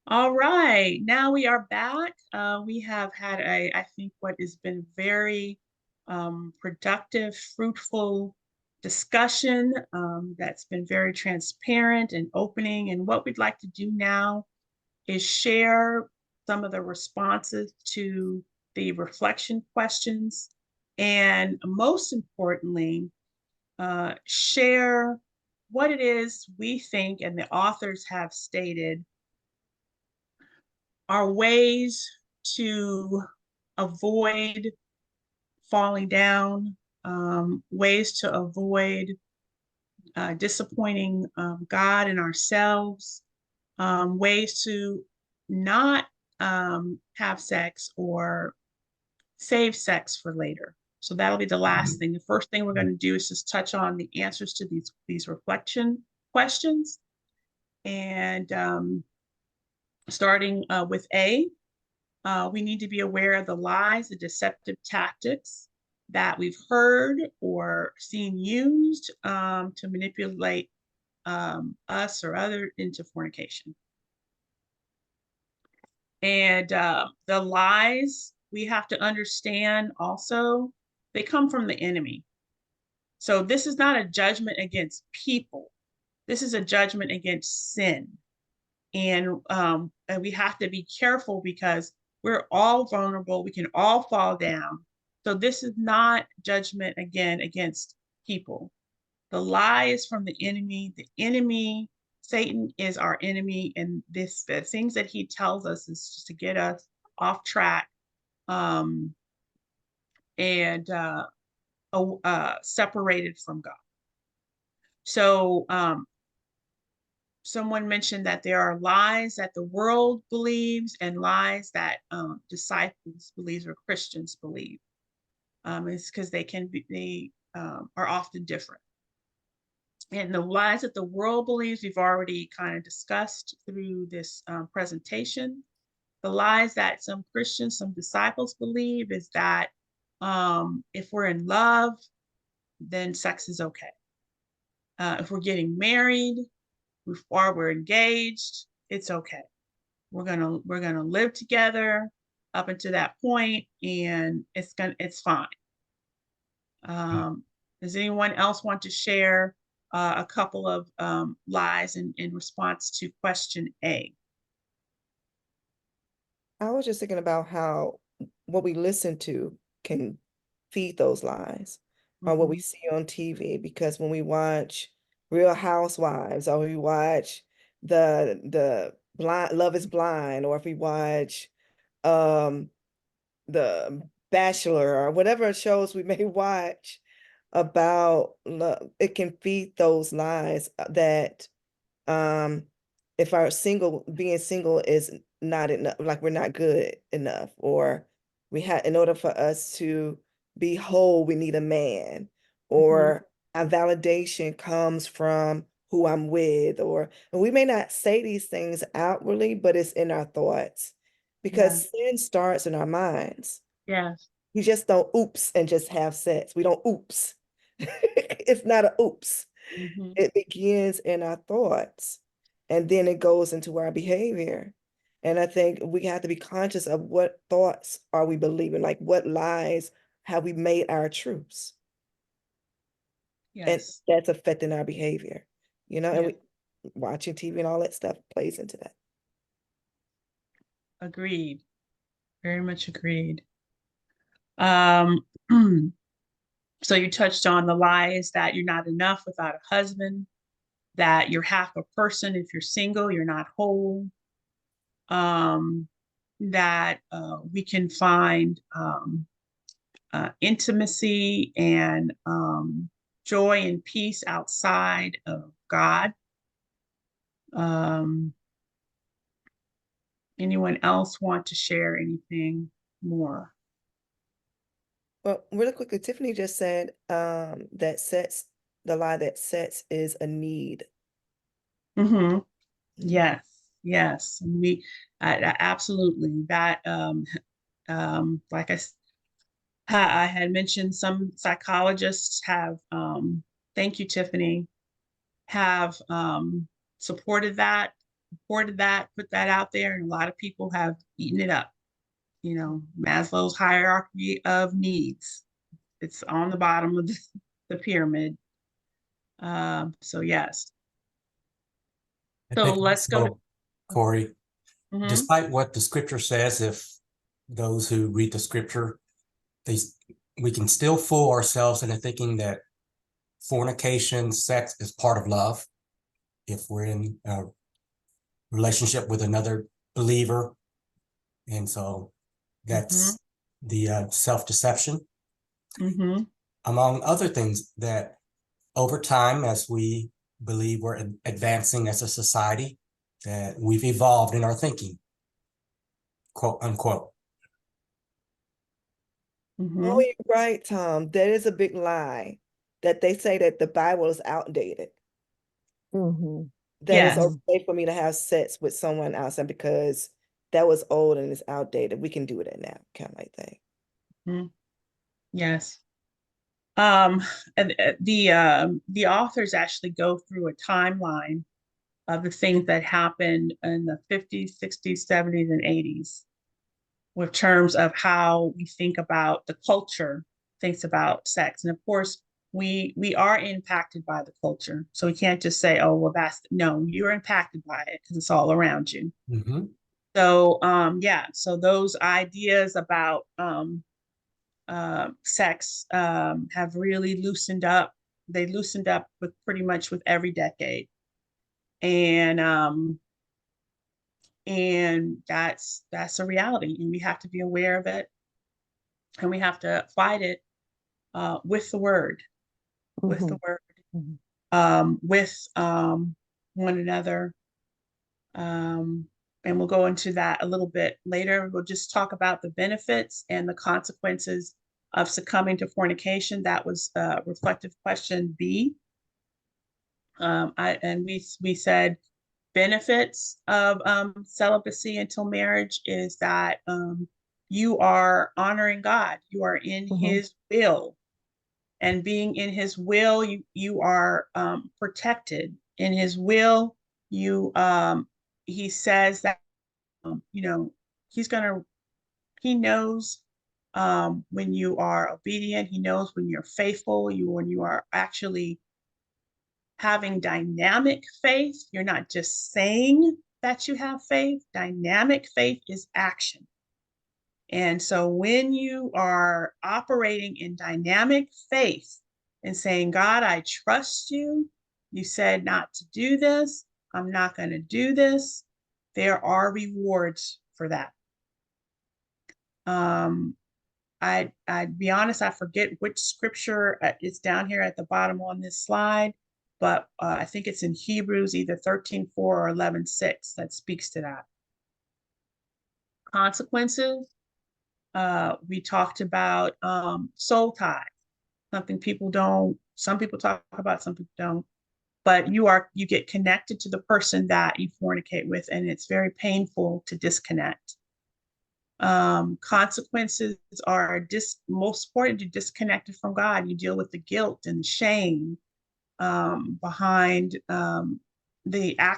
All right, now we are back. We have had I think, what has been very productive, fruitful discussion that's been very transparent and opening. And what we'd like to do now is share some of the responses to the reflection questions, and most importantly, share what it is we think and the authors have stated are ways to avoid falling down, ways to avoid disappointing God and ourselves, ways to not have sex or save sex for later. So that'll be the last thing. The first thing we're going to do is just touch on the answers to these reflection questions. And starting with A, we need to be aware of the lies, the deceptive tactics that we've heard or seen used to manipulate us or other into fornication. And the lies, we have to understand also, they come from the enemy. So this is not a judgment against people. This is a judgment against sin. And we have to be careful because we're all vulnerable. We can all fall down. So this is not judgment again against people. The lie is from the enemy. The enemy, Satan, is our enemy, and the things that he tells us is just to get us off track, um, and separated from God. So someone mentioned that there are lies that the world believes and lies that disciples believe or Christians believe. It's because they are often different. And the lies that the world believes, we've already kind of discussed through this presentation. The lies that some Christians, some disciples believe is that if we're in love, then sex is okay. If we're getting married, or we're engaged, it's okay. We're gonna live together up until that point, and it's fine. Does anyone else want to share a couple of lies in response to question A? I was just thinking about how what we listen to can feed those lies or what we Mhm. see on TV. Because when we watch Real Housewives or we watch the blind Love is Blind, or if we watch um the Bachelor or whatever shows we may watch about love, it can feed those lies that um if our single being single is not enough, like we're not good enough, or we had in order for us to be whole we need a man, Mhm. or our validation comes from who I'm with, or and we may not say these things outwardly, but it's in our thoughts Yeah. because sin starts in our minds. Yes. You just don't oops and just have sex. We don't oops. It's not a oops. Mhm. It begins in our thoughts and then it goes into our behavior. And I think we have to be conscious of what thoughts are we believing, like what lies have we made our truths, and Yes. that's affecting our behavior, and Yeah. we watching TV and all that stuff plays into that. Agreed. Very much agreed. Um, so you touched on the lies that you're not enough without a husband, that you're half a person if you're single, you're not whole, um, that we can find intimacy and joy and peace outside of God. Um, anyone else want to share anything more? Well, really quickly, Tiffany just said that sex, the lie that sex is a need. Hmm. Mhm. Yes, yes. And we absolutely that like I had mentioned, some psychologists have thank you, Tiffany, have supported that. reported that, put that out there, and a lot of people have eaten it up. Maslow's hierarchy of needs. It's on the bottom of the pyramid. So yes. I So think let's go to. also, Cori, Mhm. despite what the scripture says, if those who read the scripture, they we can still fool ourselves into thinking that fornication, sex is part of love if we're in a relationship with another believer. And so Mhm. that's the self-deception, Mhm. among other things that over time, as we believe we're advancing as a society, that we've evolved in our thinking, quote unquote. Oh, Mhm. you're right, Tom. That is a big lie that they say that the Bible is outdated. Mhm. That it's Yes. okay for me to have sex with someone else, and because that was old and it's outdated, we can do that now, kind of like thing. Mhm. Yes. Um, and the authors actually go through a timeline of the things that happened in the 50s, 60s, 70s, and 80s with terms of how we think about the culture thinks about sex. And of course, we are impacted by the culture. So we can't just say, oh, well, that's no, you're impacted by it because it's all around you. Mm-hmm. So yeah, so those ideas about sex have really loosened up. They loosened up with pretty much with every decade. And that's a reality, and we have to be aware of it, and we have to fight it with the word, with the Mhm. word, Mhm. with one another. Um, and we'll go into that a little bit later. We'll just talk about the benefits and the consequences of succumbing to fornication. That was reflective question B. We said benefits of celibacy until marriage is that you are honoring God. You are in Mhm. His will, and being in His will, you are protected. In His will, you He says that He's gonna. He knows when you are obedient. He knows when you're faithful. When you are actually having dynamic faith. You're not just saying that you have faith. Dynamic faith is action. And so when you are operating in dynamic faith and saying, God, I trust you. You said not to do this. I'm not going to do this. There are rewards for that. Um, I'd be honest, I forget which scripture is down here at the bottom on this slide, but I think it's in Hebrews either 13:4 or 11:6 that speaks to that. Consequences. We talked about soul ties, something some people talk about, some people don't. But you get connected to the person that you fornicate with, and it's very painful to disconnect. Consequences are most important. You disconnected from God. You deal with the guilt and the shame behind the act